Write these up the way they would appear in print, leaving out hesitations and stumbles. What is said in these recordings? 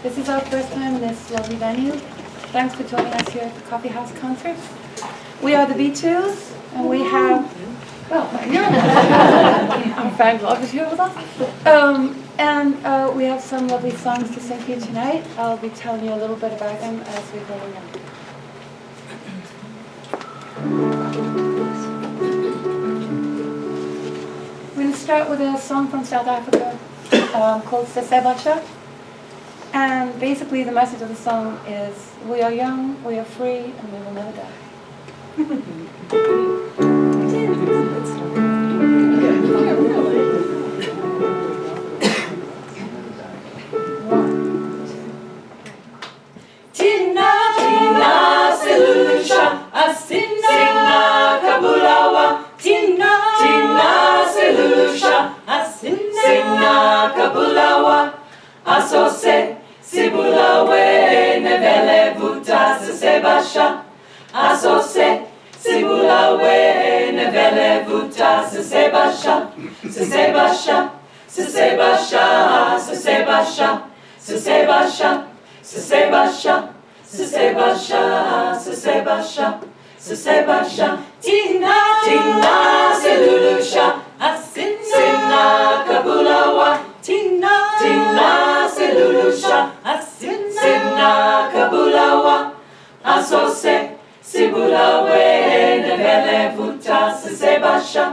This is our first time in this lovely venue. Thanks for joining us here at the Coffee House concert. We are the B2s, and we have, well, our fan club is here with us. We have some lovely songs to sing here tonight. I'll be telling you a little bit about them as we go along. We're going to start with a song from South Africa called Sesebasha. And basically the message of the song is, we are young, we are free, and we will never die. Tina, Tina, Selusha, Asina, Kabulawa. Tina, Tina, Selusha, Asina, Kabulawa. Asose, Sibulawe, Nevele, Vuta, Sesebasha. Asose, Sibulawe, Nevele, Vuta, Sesebasha. Sesebasha, Sesebasha, Sesebasha, Sesebasha. Sesebasha, Sesebasha, Sesebasha, Sesebasha. Tina, Tina, Selulusha, Asina, Kabulawa. Tina, Tina, Selulusha, Asina, Kabulawa. Asose, Sibulawe, Nevele, Vuta, Sesebasha.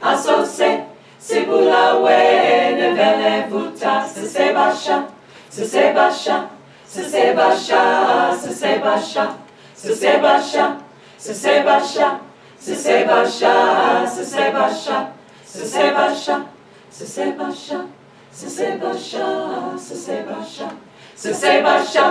Asose, Sibulawe, Nevele, Vuta, Sesebasha. Sesebasha. Sesebasha, Sesebasha, Sesebasha, Sesebasha, Sesebasha, Sesebasha, Sesebasha, Sesebasha, Sesebasha, Sesebasha, Sesebasha.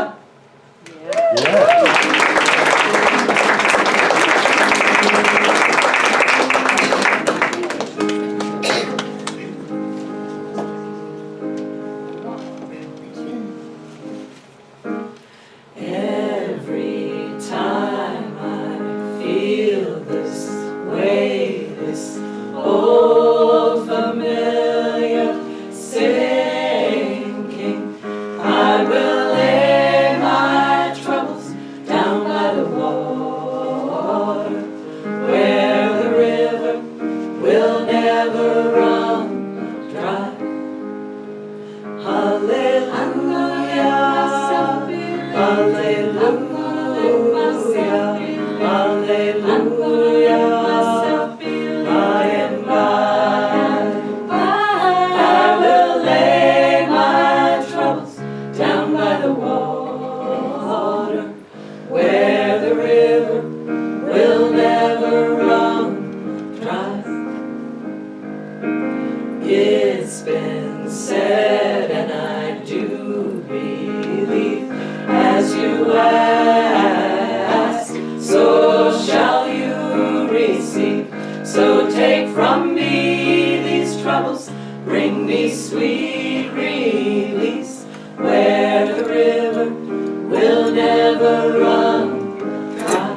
Old familiar sinking, I will lay my troubles down by the water, where the river will never run dry. Hallelujah, hallelujah, hallelujah. It's been said, and I do believe, as you ask, so shall you receive. So take from me these troubles, bring me sweet release, where the river will never run dry.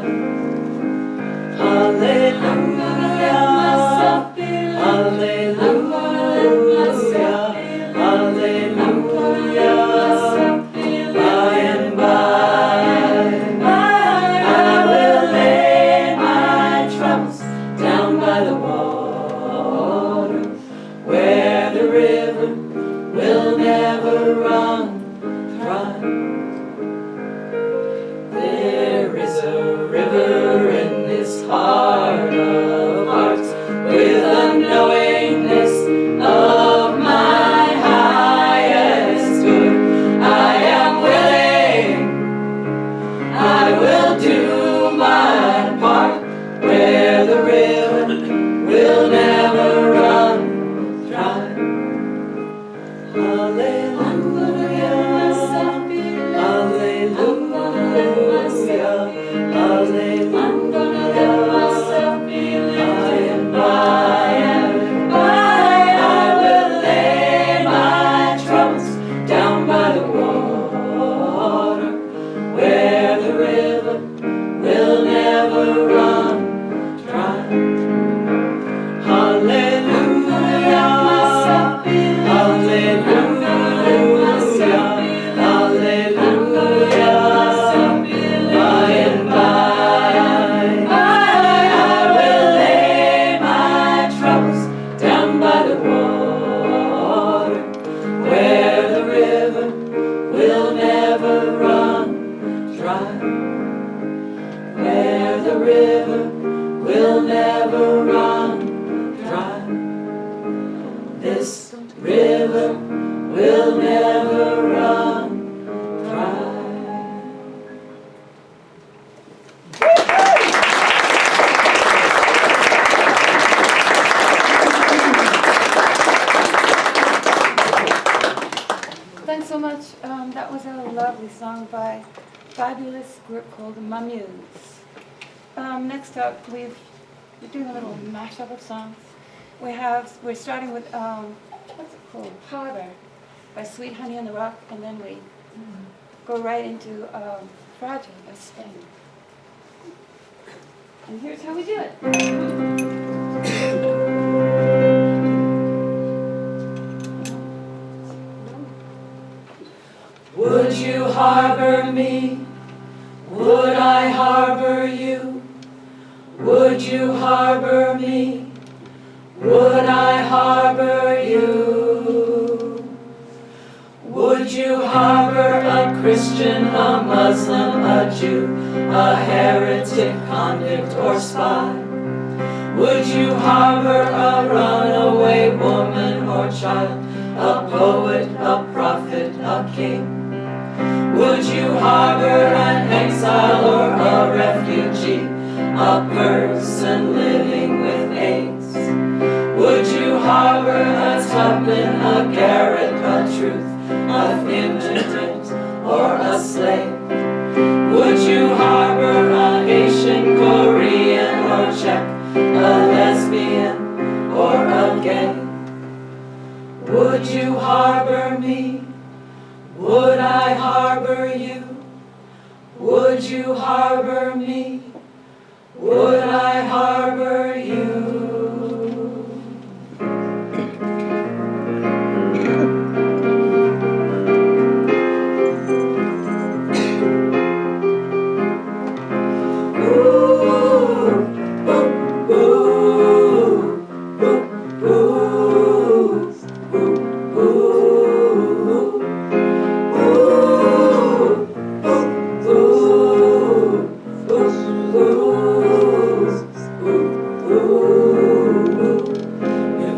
Hallelujah, hallelujah. so much. That was a lovely song by a fabulous group called My Muse. Next up, we're doing a little mashup of songs. We're starting with, what's it called? Harbor by Sweet Honey on the Rock, and then we go right into Fragile by Spain. And here's how we do it. Would you harbor me? Would I harbor you? Would you harbor me? Would I harbor you? Would you harbor a Christian, a Muslim, a Jew, a heretic, convict, or spy? Would you harbor a runaway woman or child, a poet, a prophet, a king? Would you harbor an exile or a refugee, a person living with AIDS? Would you harbor a Tubman, a Garrett, a Truth, a immigrant, or a slave? Would you harbor a Haitian, Korean, or Czech, a lesbian, or a gay? Would you harbor me? Would I harbor you? Would you harbor me? Would I harbor you?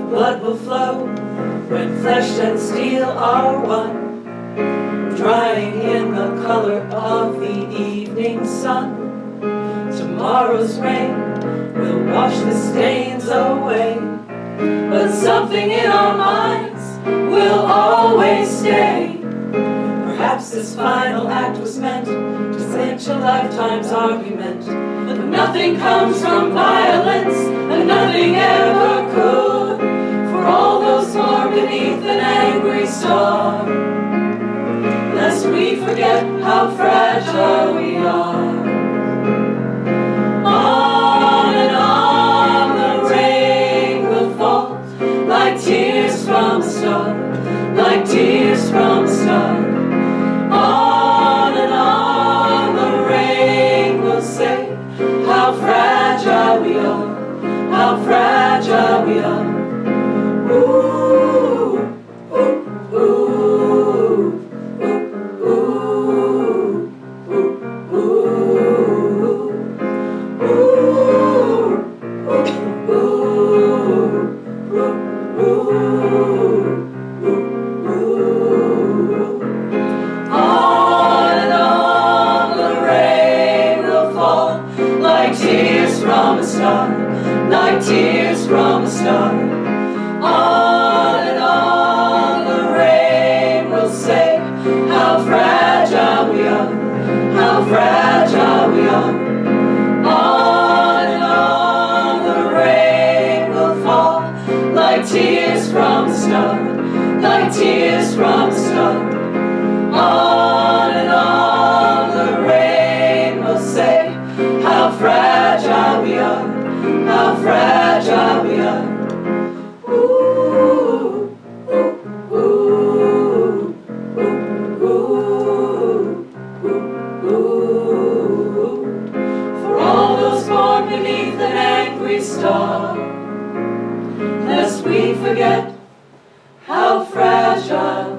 Blood will flow when flesh and steel are one, drying in the color of the evening sun. Tomorrow's rain will wash the stains away, but something in our minds will always stay. Perhaps this final act was meant to clinch a lifetime's argument, but nothing comes from violence, and nothing ever could. For all those born beneath an angry star, lest we forget how fragile we are. On and on the rain will fall, like tears from a star, like tears from a star. On and on the rain will say how fragile we are, how fragile we are. Ooh, ooh, ooh, ooh, ooh, ooh, On and on the rain will fall, like tears from a star, like tears from a star. On and on the rain will say how fragile we are, how fragile we are. On and on the rain will fall, like tears from a star, like tears from a star. On and on the rain will say how fragile we are, how fragile we are. Ooh, ooh, ooh, ooh, ooh, ooh. For all those born beneath an angry star, lest we forget how fragile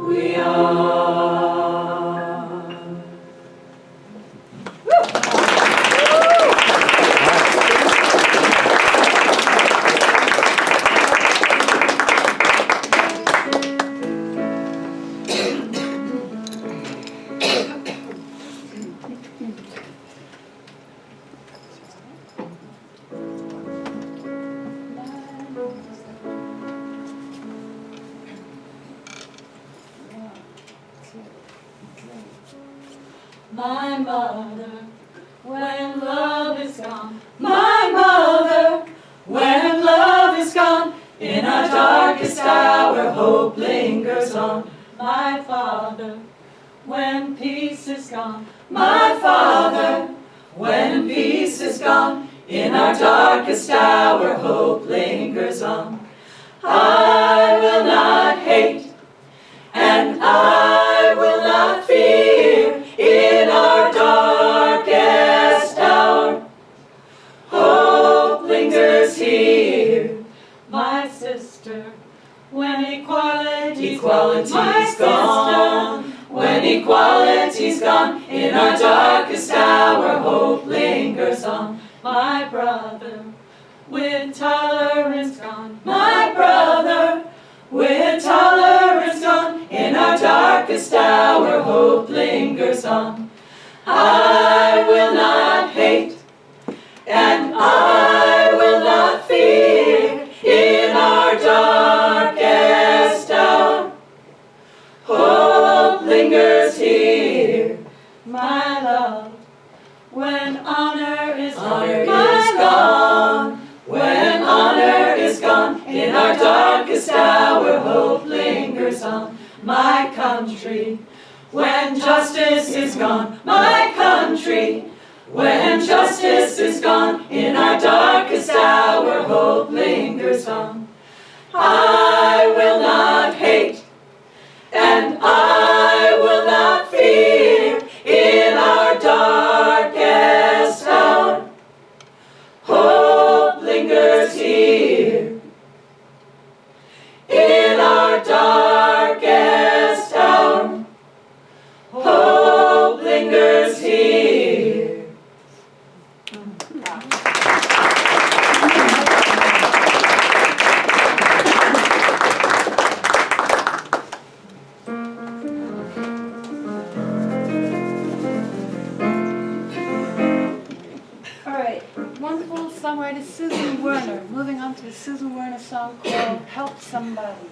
we are. my mother, when love is gone. My mother, when love is gone. In our darkest hour, hope lingers on. My father, when peace is gone. My father, when peace is gone. In our darkest hour, hope lingers on. I will not hate, and I will not fear. In our darkest hour, hope lingers here. My sister, when equality's gone, when equality's gone, in our darkest hour, hope lingers on. My brother, with tolerance gone. My brother, with tolerance gone. In our darkest hour, hope lingers on. I will not hate, and I will not fear. In our darkest hour, hope lingers here. My love, when honor is gone, when honor is gone, in our darkest hour, hope lingers on. My country, when justice is gone. My country, when justice is gone. In our darkest hour, hope lingers on. I will not hate, and I will not fear. In our darkest hour, hope lingers here. In our darkest hour, hope lingers here. All right, wonderful songwriter Susan Werner. Moving on to a Susan Werner song called Help Somebody.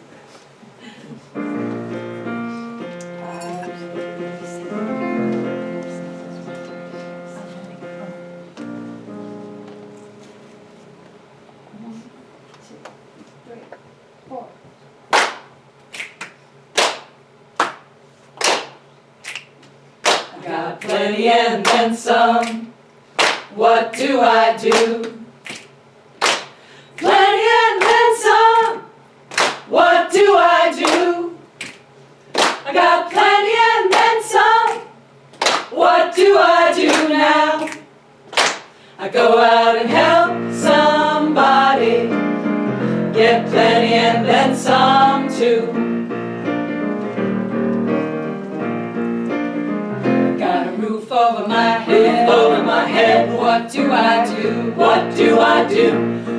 One, two, three, four. Got plenty and then some. What do I do? Plenty and then some. What do I do? I got plenty and then some. What do I do now? I go out and help somebody. Get plenty and then some too. Got a roof over my head, what do I do? What do I do?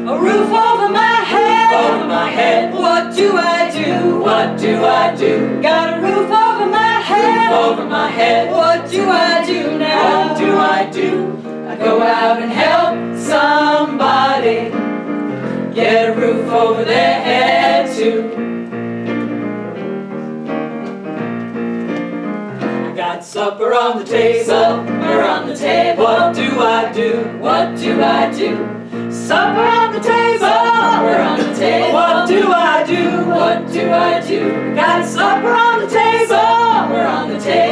A roof over my head, what do I do? What do I do? Got a roof over my head, what do I do now? What do I do? I go out and help somebody get a roof over their head too. Got supper on the table, what do I do? What do I do? Supper on the table, what do I do? What do I do? Got supper on the table,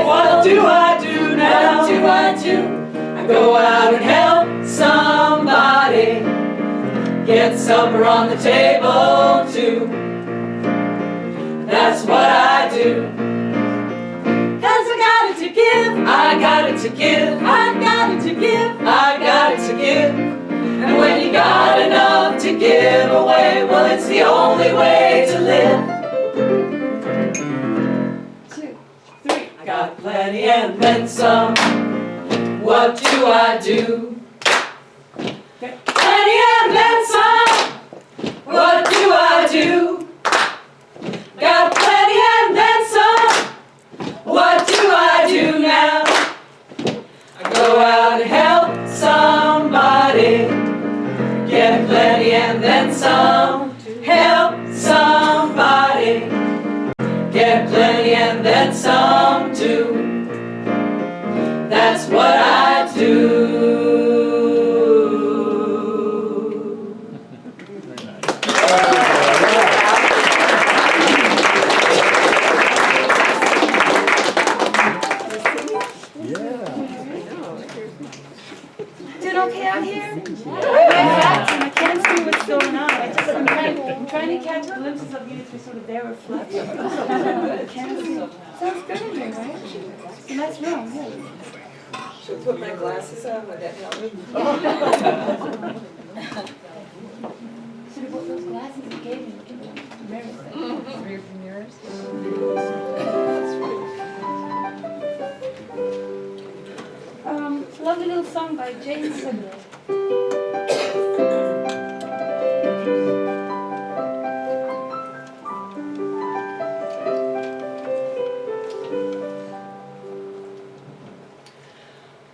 what do I do now? What do I do? I go out and help somebody get supper on the table too. That's what I do. I got it to give, I got it to give, I got it to give. And when you got enough to give away, well, it's the only way to live. 2, 3. I got plenty and then some. What do I do? Plenty and then some. What do I do? Got plenty and then some. What do I do now? I go out and help somebody get plenty and then some. Help somebody get plenty and then some too. That's trying to catch glimpses of you through sort of their reflection. Can't see. Sounds good in here, right? It's a nice room, yeah. Should I put my glasses on? Would that help? Should have put those glasses you gave me. Look at them. Mirrors. Rearview mirrors? It's a lovely little song by Jane Sibley.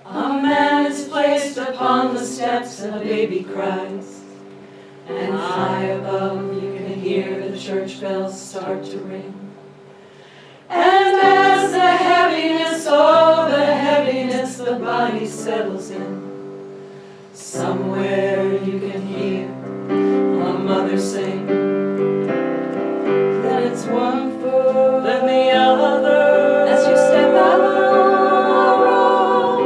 A man is placed upon the steps and a baby cries. And high above you can hear the church bells start to ring. And as the heaviness, oh the heaviness, the body settles in. Somewhere you can hear a mother sing. Then it's one foot, then the other, as you step out the road.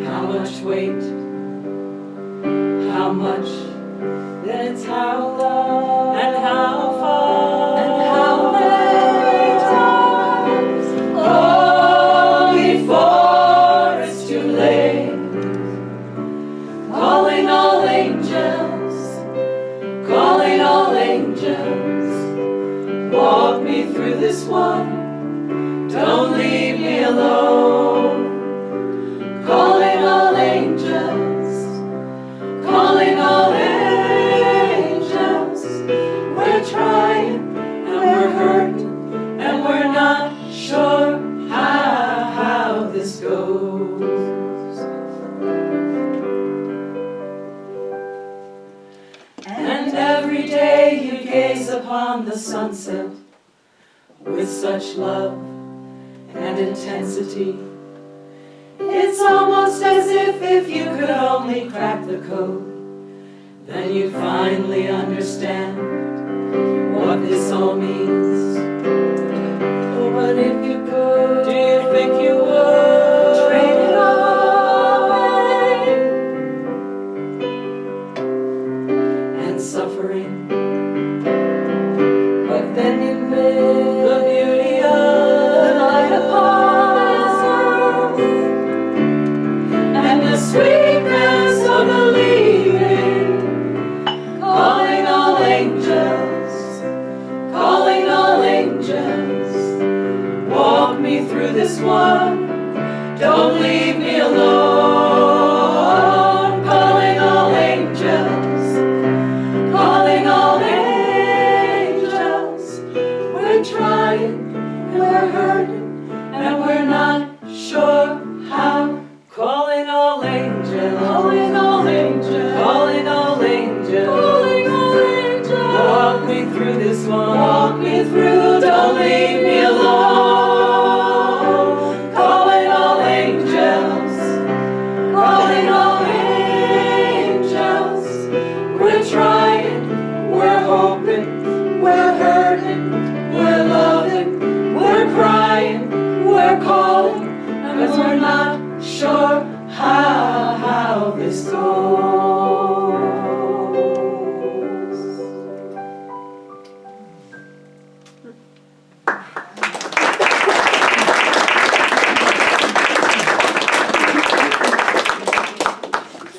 How much weight? How much? Then it's how long and how far and how many times. Oh, before it's too late. Calling all angels, calling all angels. Walk me through this one. Don't leave me alone. Calling all angels, calling all angels. We're trying and we're hurt and we're not sure how this goes. And every day you gaze upon the sunset with such love and intensity. It's almost as if you could only crack the code, then you'd finally understand what this all means. Oh, but if you could, do you think you would trade it all away? And suffering, but then you miss the beauty of the light upon this earth. And the sweetness of the leaving. Calling all angels, calling all angels. Walk me through this one, don't leave me alone. Calling all angels, calling all angels. We're trying, we're hurting, and we're not sure how. Calling all angels, calling all angels, calling all angels, calling all angels. Walk me through this one, walk me through, don't leave me alone. Calling all angels, calling all angels. We're trying, we're hoping, we're hurting, we're loving, we're crying, we're calling, and we're not sure how this goes.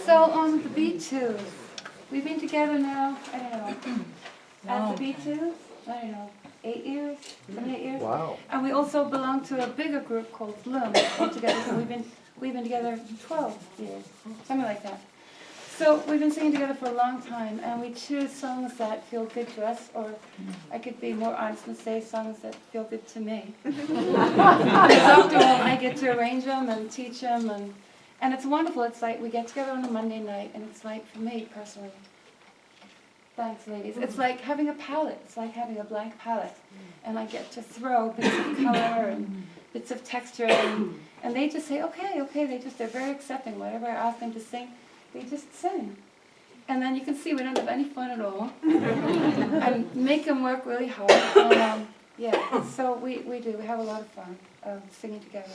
So on the B2s, we've been together now, I don't know, at the B2s, I don't know, 8 years, 7, 8 years. Wow. And we also belong to a bigger group called Bloom altogether, so we've been together 12 years, something like that. So we've been singing together for a long time, and we choose songs that feel good to us, or I could be more honest and say songs that feel good to me. Because after all, I get to arrange them and teach them, and it's wonderful. It's like we get together on a Monday night, and it's like, for me personally, thanks ladies, it's like having a palette. It's like having a blank palette, and I get to throw bits of color and bits of texture, and they just say, okay, they're very accepting. Whatever I ask them to sing, they just sing. And then you can see we don't have any fun at all. And make them work really hard. And, yeah, so we do. We have a lot of fun singing together.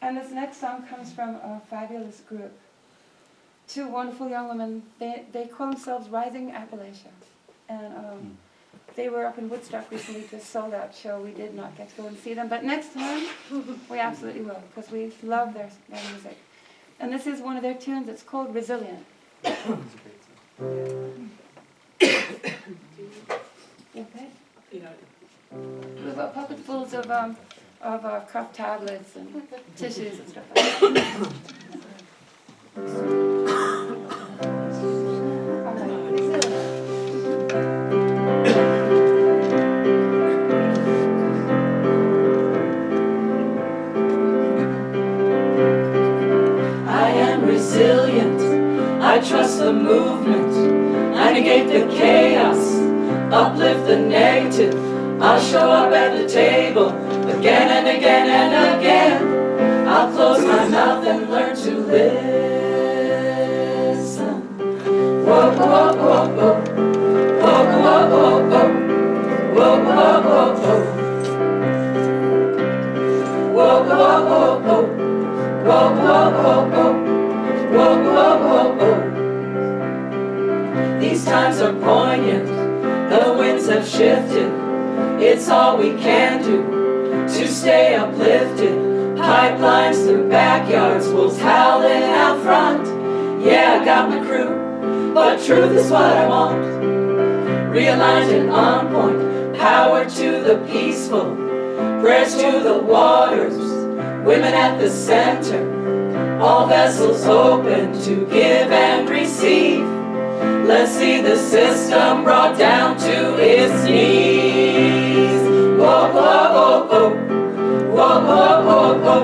And this next song comes from a fabulous group two wonderful young women. They call themselves Rising Appalachia. And they were up in Woodstock recently to a sold-out show. We did not get to go and see them, but next time we absolutely will, because we love their music. And this is one of their tunes. It's called Resilient. Okay. We've got pocketfuls of cough tablets and tissues and stuff like that. I am resilient, I trust the movement, I negate the chaos, uplift the negative. I'll show up at the table again and again and again. I'll close my mouth and learn to listen. Whoa, whoa, whoa, whoa. Whoa, whoa, whoa, whoa. Whoa, whoa, whoa, whoa. Whoa, whoa, whoa, whoa. Whoa, whoa, whoa, whoa. Whoa, whoa, whoa, whoa. These times are poignant, the winds have shifted. It's all we can do to stay uplifted. Pipelines through backyards, wolves howling out front. Yeah, I got my crew, but truth is what I want. Realigned and on point, power to the peaceful, prayers to the waters, women at the center. All vessels open to give and receive. Let's see the system brought down to its knees. Whoa, whoa, whoa, whoa. Whoa, whoa, whoa, whoa.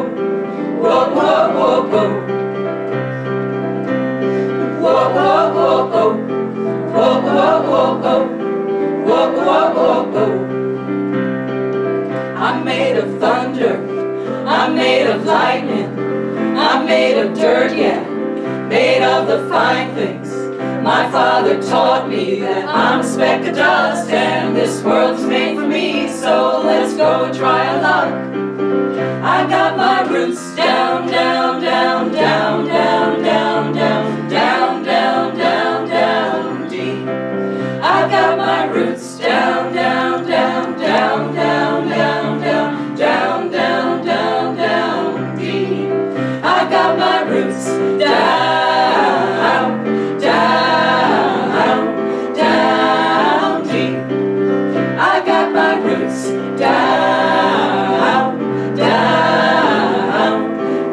Whoa, whoa, whoa, whoa. Whoa, whoa, whoa, whoa. Whoa, whoa, whoa, whoa. Whoa, whoa, whoa, whoa. I'm made of thunder. I'm made of lightning. I'm made of dirt, yeah. Made of the fine things. My father taught me that I'm a speck of dust and this world's made for me, so let's go and try our luck. I got my roots down, down, down, down, down, down, down, down, down, down, down, deep. I got my roots down, down, down, down, down, down, down, down, down, down, down, deep. I got my roots down. Down, down,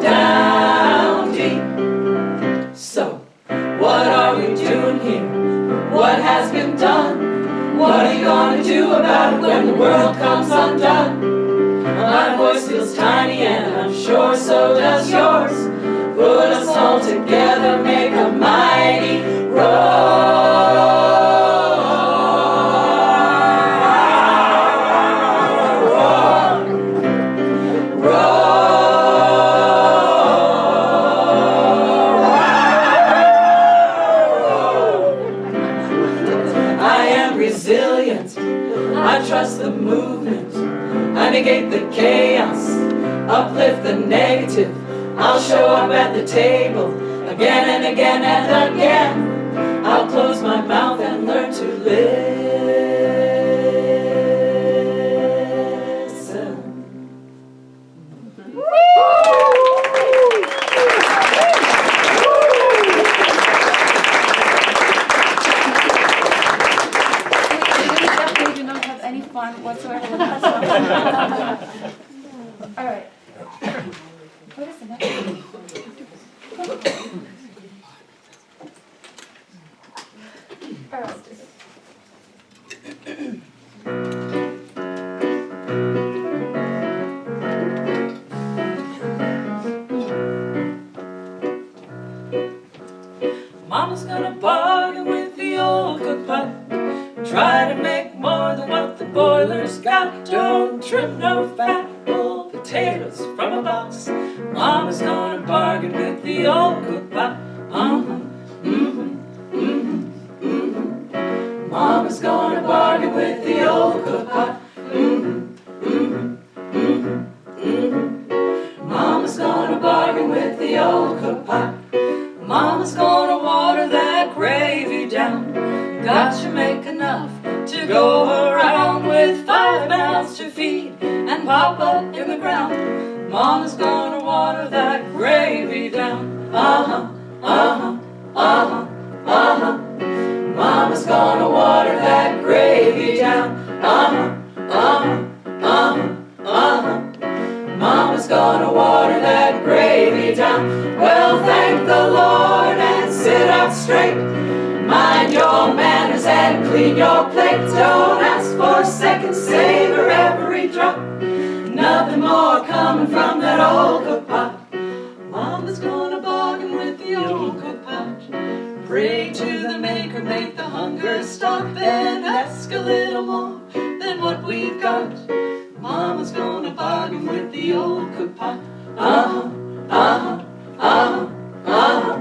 down deep. So, what are we doing here? What has been done? What are you gonna do about it when the world comes undone? My voice feels tiny and I'm sure so does yours. Put us all together, make a mighty roar. I trust the movement, I negate the chaos, uplift the negative. I'll show up at the table again and again and again. I'll close my mouth and learn to listen. Whatsoever with us. All right. What is the next one? All right. Mama's gonna bargain with the old cook pot. Try to make more than what the boiler's got. Don't trim no fat, pull potatoes from a box. Mama's gonna bargain with the old cook pot. Mama's gonna bargain with the old cook pot. Mama's gonna bargain with the old cook pot. Mama's gonna got to make enough to go around with 5 mouths to feed and pop up in the ground. Mama's gonna water that gravy down. Uh-huh, uh-huh, uh-huh, uh-huh. Mama's gonna water that gravy down. Uh-huh, uh-huh, uh-huh, uh-huh. Mama's gonna water that gravy down. Well, thank the Lord and sit up straight. Mind your manners and clean your plate. Don't ask for seconds, savor every drop. Nothing more coming from that old cook pot. Mama's gonna bargain with the old cook pot. Pray to the Maker, make the hunger stop, and ask a little more than what we've got. Mama's gonna bargain with the old cook pot. Uh-huh, uh-huh, uh-huh, uh-huh.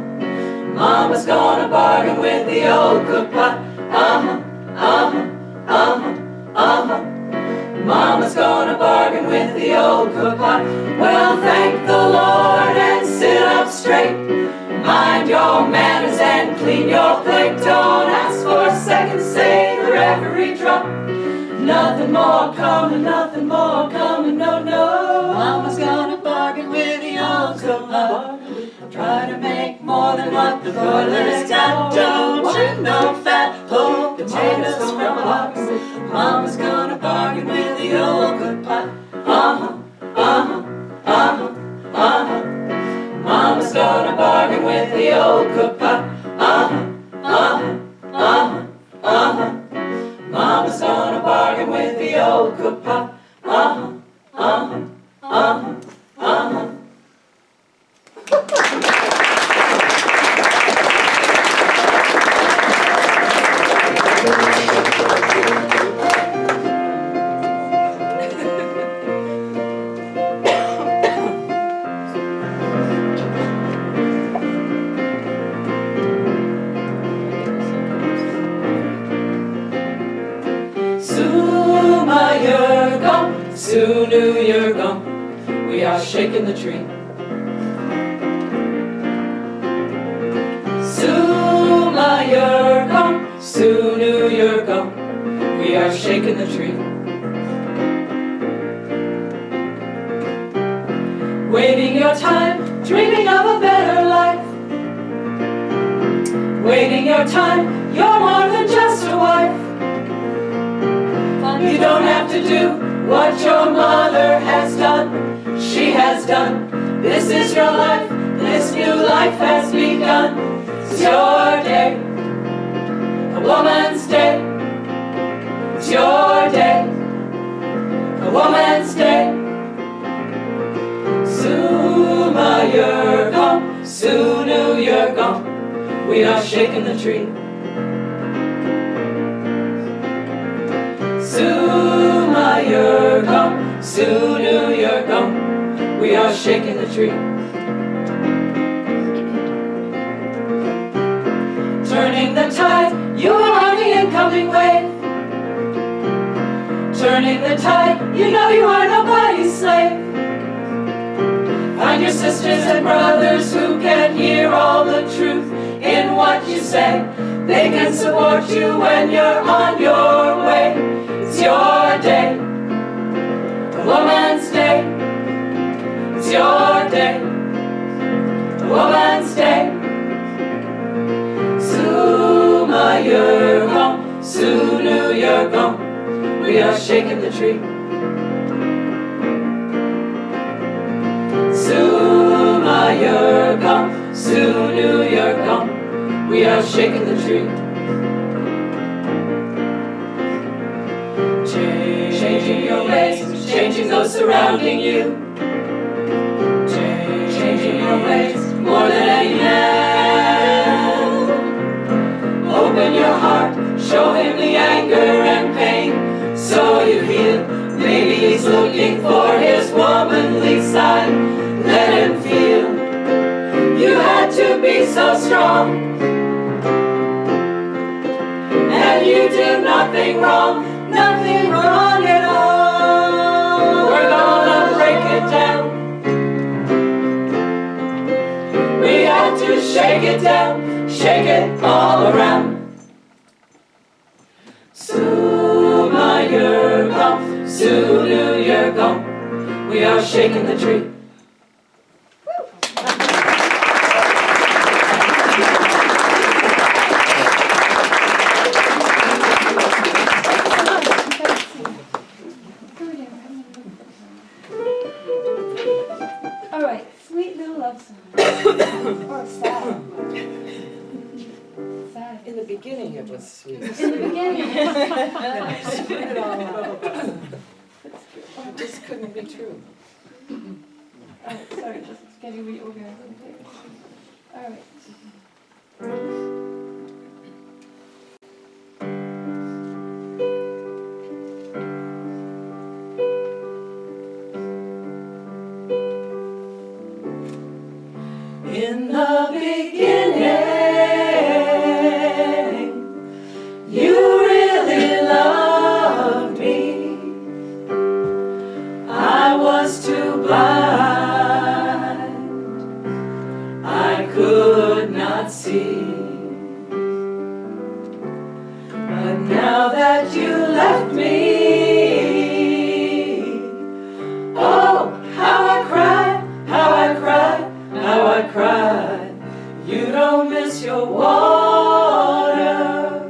Mama's gonna bargain with the old cook pot. Uh-huh, uh-huh, uh-huh, uh-huh. Mama's gonna bargain with the old cook pot. Well, thank the Lord and sit up straight. Mind your manners and clean your plate. Don't ask for a second, savor every drop. Nothing more coming, nothing more coming, no, no. Mama's gonna bargain with the old cook pot. Try to make more than what the boiler's got. Don't you know fat whole potatoes from a box. Mama's gonna bargain with the old cook pot. Uh-huh, uh-huh, uh-huh, uh-huh. Mama's gonna bargain with the old cook pot. Uh-huh, uh-huh, uh-huh, uh-huh. Mama's gonna bargain with the old cook pot. Uh-huh, uh-huh, uh-huh, uh-huh. You're gone, Sunu, you're gone. We are shaking the tree. Suma, you're gone, Sunu, you're gone. We are shaking the tree. Waiting your time, dreaming of a better life. Waiting your time, you're more than just a wife. You don't have to do what your mother has done. She has done. This is your life. This new life has begun. It's your day, a woman's day. It's your day, a woman's day. Suma, you're gone. Sunu, you're gone. We are shaking the tree. Suma, you're gone. Sunu, you're gone. We are shaking the tree. Turning the tide, you are on the incoming wave. Turning the tide, you know you are nobody's slave. Find your sisters and brothers who can hear all the truth in what you say. They can support you when you're on your way. It's your day, a woman's day. It's your day, a woman's day. Suma, you're gone. Sunu, you're gone. We are shaking the tree. Suma, you're gone. Sunu, you're gone. We are shaking the tree. Changing your ways, changing those surrounding you. Changing your ways more than any man. Open your heart, show him the anger and pain, so you feel maybe he's looking for his womanly side. Let him feel you had to be so strong, and you do nothing wrong. Nothing wrong at all. We're gonna break it down. We have to shake it down, shake it all around. soon New Year gone, we are shaking the tree. All right, sweet little love song. Or sad. Sad. In the beginning it was sweet. In the beginning. Screwed it all up. It just couldn't be true. Oh, sorry, just getting reorganized. All right. In the beginning, you really loved me. I was too blind, I could not see. But now that you left me, oh, how I cried, how I cried, how I cried. You don't miss your water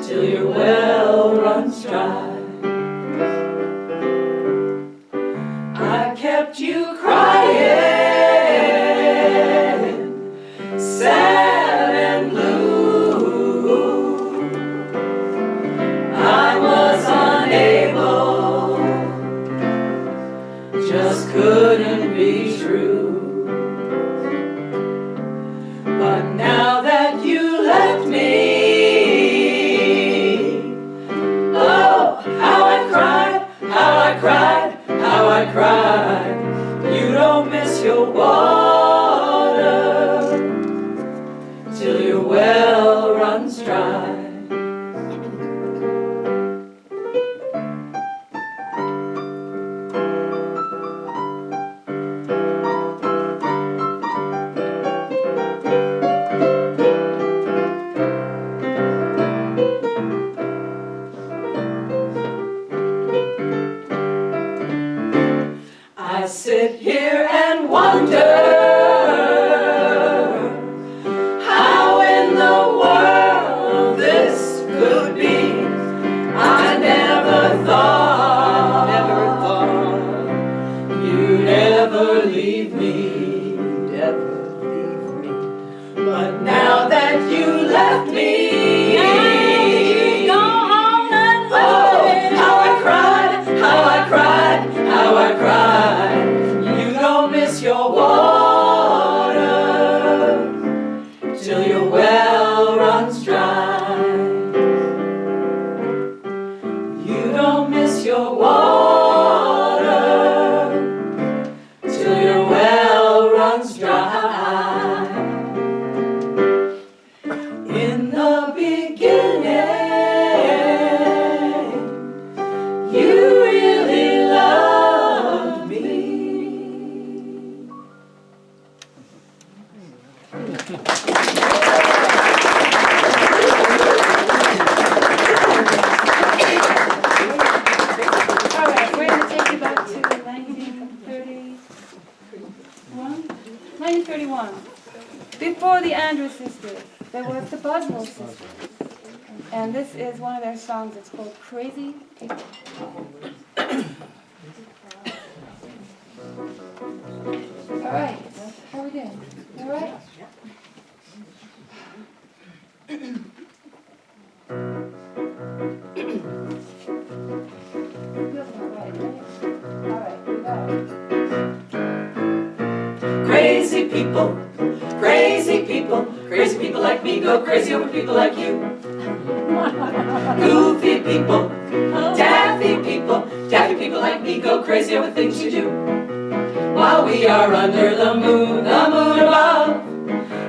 till your well runs dry. I kept you crying, sad and blue. I was unable, just couldn't be true. But now that you left me, oh, how I cried, how I cried, how I cried. You don't miss your water till your well runs dry. I sit here and wonder how in the world this could be. I never thought you'd ever leave me, But now that you left me, oh, how I cried, how I cried, how I cried. You don't miss your water till your well runs dry. You don't miss your water till your well runs dry. In the beginning, you really loved me. All right, we're going to take you back to 1931. Before the Andrews sisters, there was the Buswell sisters. And this is one of their songs. It's called Crazy People. All right, how are we doing? All right? Crazy people, crazy people, crazy people like me go crazy over people like you. Goofy people, daffy people like me go crazy over things you do. While we are under the moon above,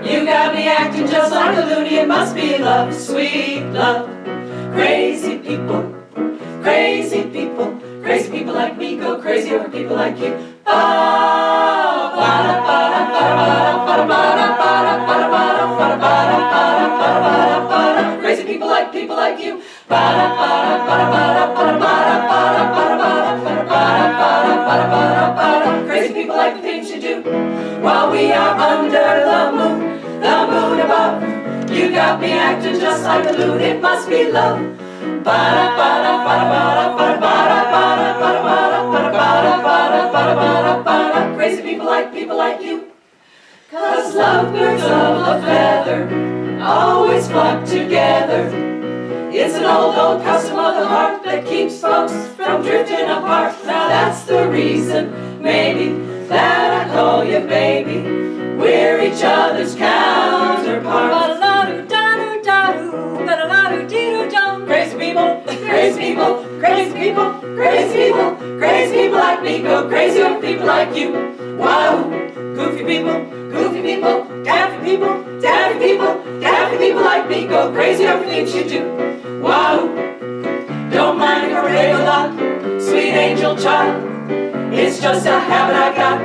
you got me acting just like a loony. It must be love, sweet love. Crazy people, crazy people, crazy people like me go crazy over people like you. Crazy people like you. like the things you do. While we are under the moon above. You got me acting just like a loon, it must be love. Crazy people like you. 'Cause lovebirds of a feather always flock together. It's an old custom of the heart that keeps folks from drifting apart. Now that's the reason, maybe, that I call you baby. We're each other's counterparts. Crazy people, crazy people, crazy people, crazy people, crazy people like me go crazy over people like you. Wow, goofy people, daffy people, daffy people, daffy people like me go crazy over things you do. Wow, don't mind if I rave a lot, sweet angel child. It's just a habit I got.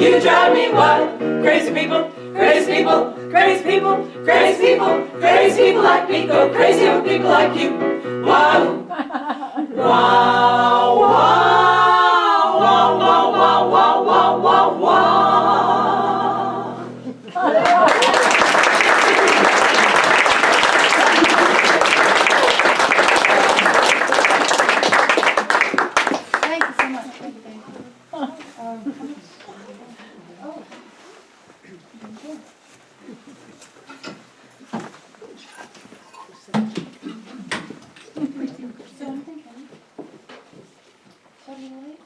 You drive me wild. Crazy people, crazy people, crazy people, crazy people, crazy people like me go crazy over people like you. Wow, wow, wow, wow, wow, wow, wow, wow, wow, wow. Thank you so much. Thank you. So I'm thinking, shall we wait?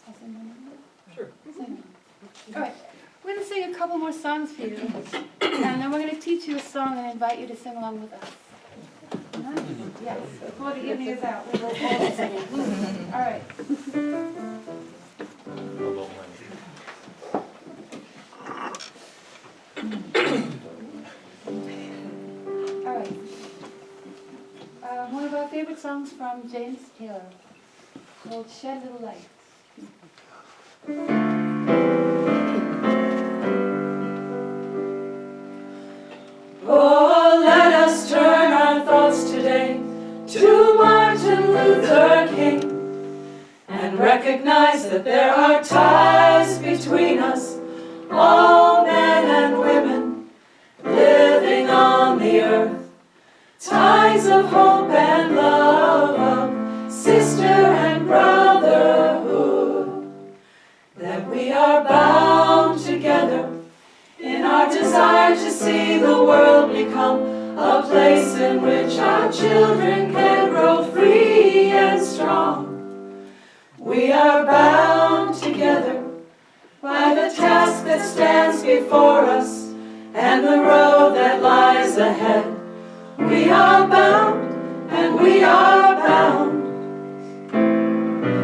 I'll sing one more. Sure. Sing one. All right, we're going to sing a couple more songs for you, and then we're going to teach you a song and invite you to sing along with us. Yes, before the evening is out, we will all be singing. All right. All right. One of our favorite songs from James Taylor, called Shed Little Light. Oh, let us turn our thoughts today to Martin Luther King and recognize that there are ties between us, all men and women living on the earth. Ties of hope and love, of sister and brotherhood, that we are bound together in our desire to see the world become a place in which our children can grow free and strong. We are bound together by the task that stands before us and the road that lies ahead. We are bound, and we are bound.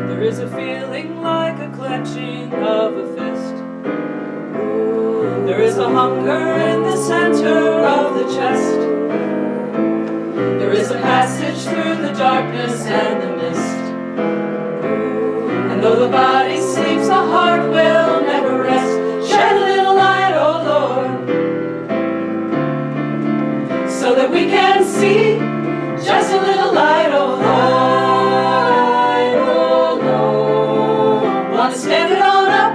There is a feeling like a clenching of a fist. There is a hunger in the center of the chest. There is a passage through the darkness and the mist. And though the body sleeps, the heart will never rest. Shed a little light, oh Lord, so that we can see just a little light, oh Lord, oh Lord. Want to stand it on up,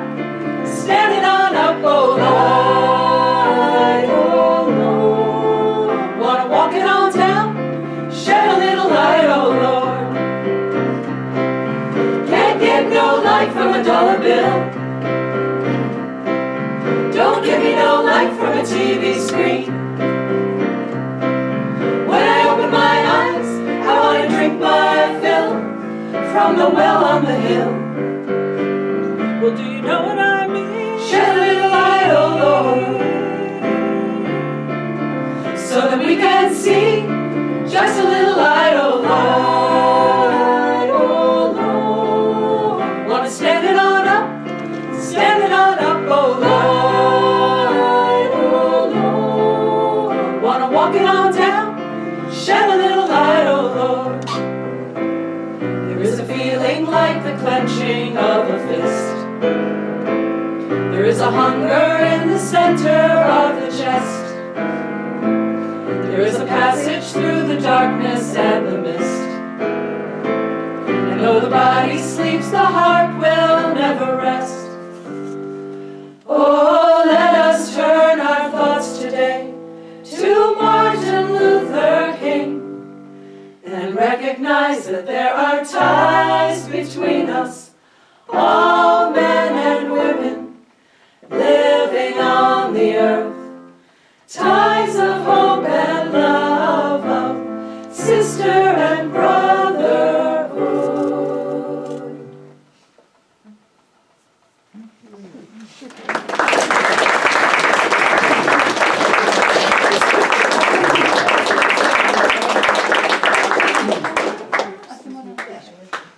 oh Lord, oh Lord. Want to walk it on down, shed a little light, oh Lord. Can't get no light from a dollar bill. Don't give me no light from a TV screen. When I open my eyes, I want to drink my fill from the well on the hill. Well, do you know what I mean? Shed a little light, oh Lord, so that we can see just a little light, oh Lord, oh Lord. Want to stand it on up, oh Lord, oh Lord. Want to walk it on down, shed a little light, oh Lord. There is a feeling like the clenching of a fist. There is a hunger in the center of the chest. There is a passage through the darkness and the mist. And though the body sleeps, the heart will never rest. recognize that there are ties between us, all men and women living on the earth. Ties of hope and love, of sister and brotherhood.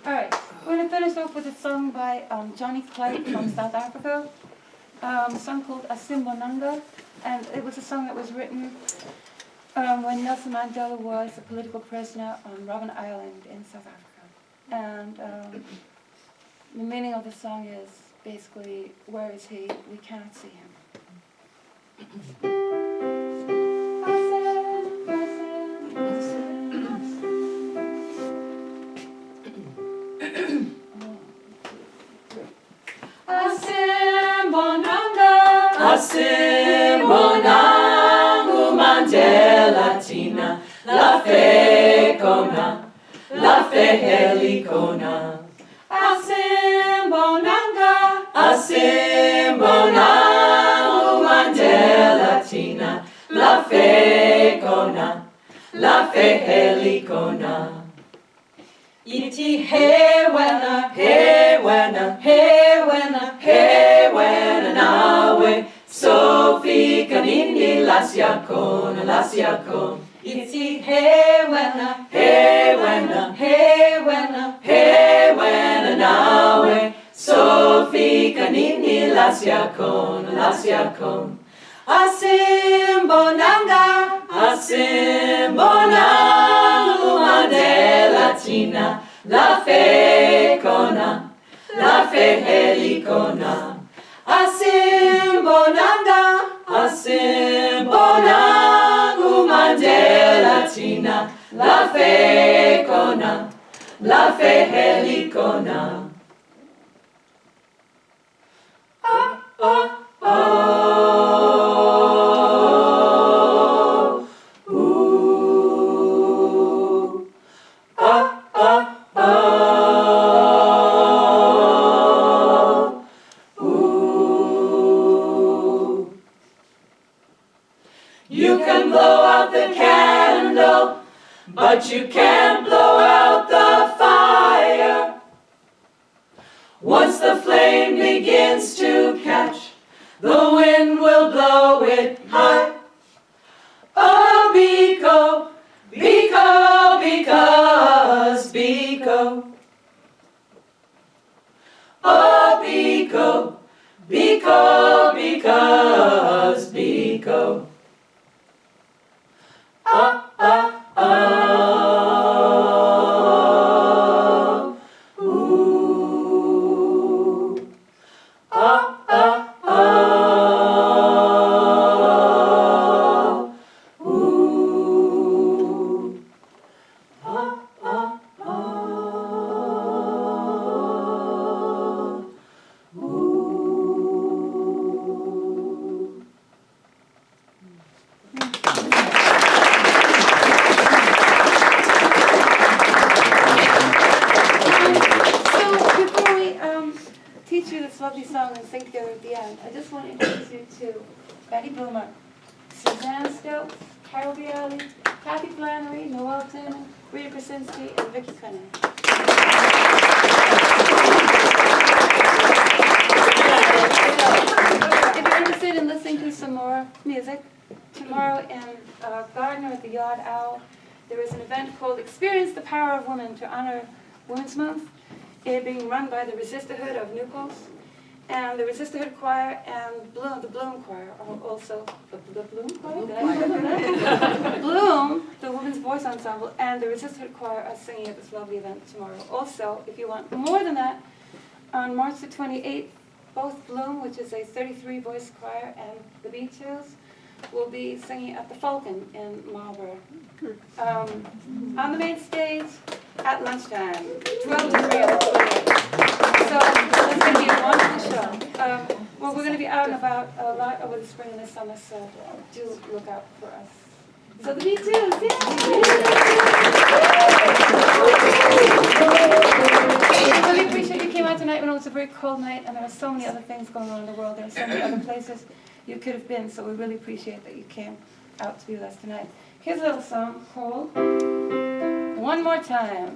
All right, we're going to finish off with a song by Johnny Clyde from South Africa. A song called Asimbonanga, and it was a song that was written when Nelson Mandela was a political prisoner on Robben Island in South Africa. And the meaning of the song is basically, where is he? We cannot see him. Asimbonangu Mandela Tina, la fe kona, la fe helikona. Asimbonanga, Asimbonangu Mandela Tina, la fe kona, la fe helikona. Iti hewena, hewena, hewena, hewena nawe. Sophie kanini lasyakon, lasjakon. Iti hewena, hewena, hewena, hewena nawe. Sophie kanini lasjakon, lasjakon. Asimbonanga, Asimbonangu Mandela Tina, la fe kona, la fe helikona. Asimbonanga, Asimbonangu Mandela Tina, la fe kona, la fe helikona. Oh, oh, oh. You can blow out the candle, but you can't blow out the fire. Once the flame begins to catch, the wind will blow it high. Oh, Biko, Biko, because Biko. Oh, Biko, Biko, because Biko. Oh, oh, oh. Ooh. Oh, oh, oh. Ooh. Oh, oh, oh. Ooh. Teach you this lovely song and sing together at the end. I just want to introduce you to Betty Boomer, Suzanne Stokes, Carol Bialy, Kathy Flannery, Noel Toonan, Rita Krasinski, and Vicki Cunningham. If you're interested in listening to some more music, tomorrow in Gardner at the Yard Owl, there is an event called Experience the Power of Women to honor Women's Month. It being run by the Resisterhood of Newcastle, and the Resisterhood Choir and the Bloom Choir are also the Bloom Choir. Did I say that? Bloom, the Women's Voice Ensemble, and the Resisterhood Choir are singing at this lovely event tomorrow. Also, if you want more than that, on March the 28th, both Bloom, which is a 33-voice choir, and the B2s will be singing at the Falcon in Marlborough. On the main stage at lunchtime, 12 to 3 on the 28th. So it's going to be a wonderful show. Well, we're going to be out and about a lot over the spring and the summer, so do look out for us. So the B2s, yeah! out tonight. We know it's a very cold night, and there are so many other things going on in the world. There are so many other places you could have been, so we really appreciate that you came out to be with us tonight. Here's a little song called One More Time,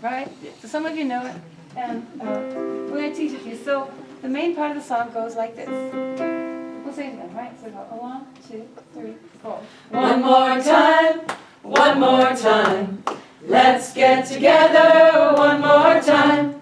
right? So some of you know it, and we're going to teach it to you. So the main part of the song goes like this. We'll sing it again, right? So go 1, 2, 3, 4. One more time, one more time. Let's get together one more time.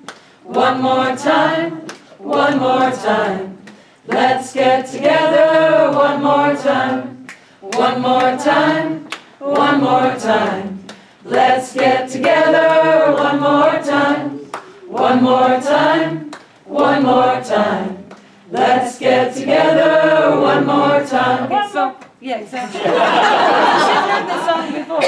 One more time, one more time. Let's get together one more time. One more time, one more time. Let's get together one more time. One more time, one more time. Let's get together one more time. Okay, so, yeah, exactly. She's heard this song before.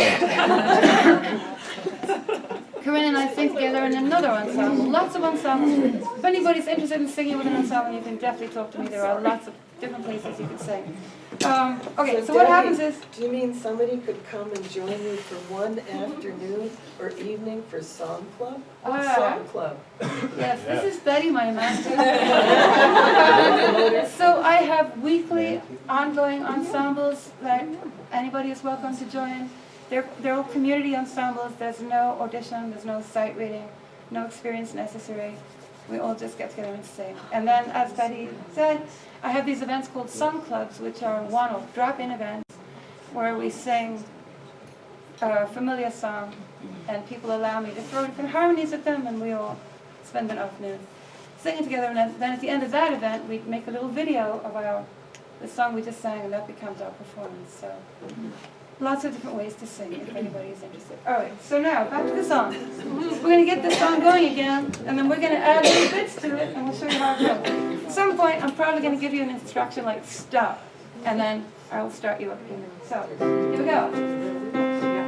Corinne and I sing together in another ensemble, lots of ensembles. If anybody's interested in singing with an ensemble, you can definitely talk to me. There are lots of different places you can sing. Okay, so what happens is... Do you mean somebody could come and join you for one afternoon or evening for Song Club? What's Song Club? Yes, this is Betty, my master. So I have weekly ongoing ensembles that anybody is welcome to join. They're all community ensembles. There's no audition, there's no sight reading, no experience necessary. We all just get together and sing. And then, as Betty said, I have these events called Song Clubs, which are one-off drop-in events where we sing a familiar song, and people allow me to throw different harmonies at them, and we all spend an afternoon singing together. And then at the end of that event, we make a little video of the song we just sang, and that becomes our performance. So. Lots of different ways to sing, if anybody is interested. All right, so now, back to the song. We're going to get this song going again, and then we're going to add little bits to it, and we'll show you how it goes. At some point, I'm probably going to give you an instruction like stop, and then I will start you up again. So, here we go.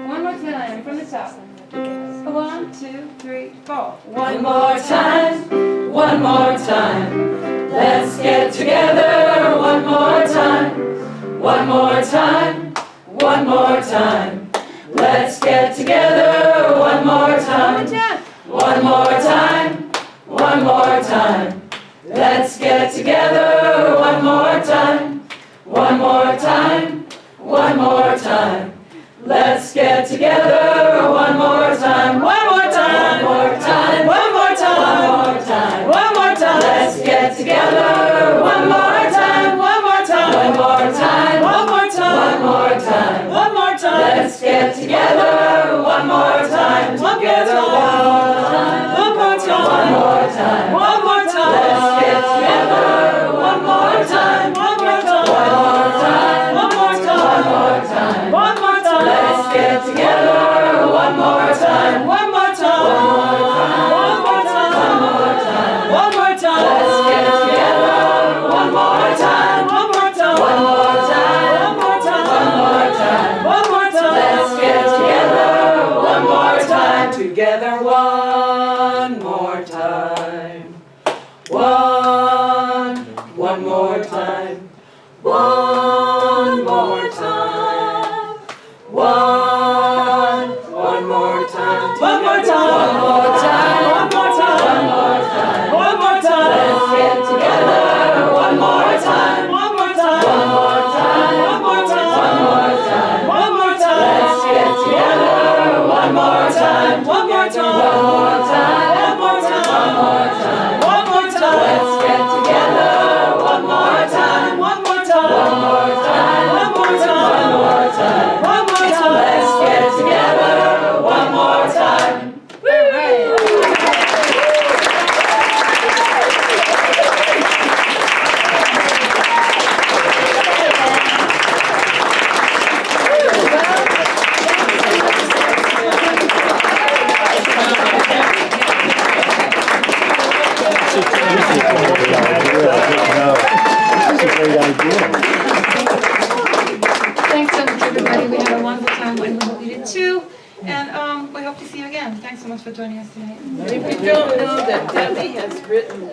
One more time, from the top. 1, 2, 3, 4. One more time, one more time. Let's get together one more time. One more time. One more time. Let's get together one more time. One more time. One more time. Let's get together one more time. One more time. One more time. Let's get together one more time. One more time. One more time. One more time. One more time. One more time. Let's get together one more time. One more time. One more time. One more time. One more time. One more time. Let's get together one more time. Together one more time. One more time. One more time. Let's get together one more time. One more time. One more time. One more time. One more time. Let's get together one more time. One more time. One more time. One more time. Let's get together one more time. One more time. One more time. One more time. One more time. Let's get together one more time. Together one more time. One more time. One more time. One more time. One more time. One more time. One more time. One more time. Let's get together one more time. One more time. One more time. One more time. One more time. Let's get together one more time. One more time. One more time. One more time. One more time. Let's get together one more time. One more time. One more time. One more time. One more time. Let's get together one more time. Thanks so much, everybody. We had a wonderful time, and we hope you did too. And we hope to see you again. Thanks so much for joining us tonight. If you don't know that Debbie has written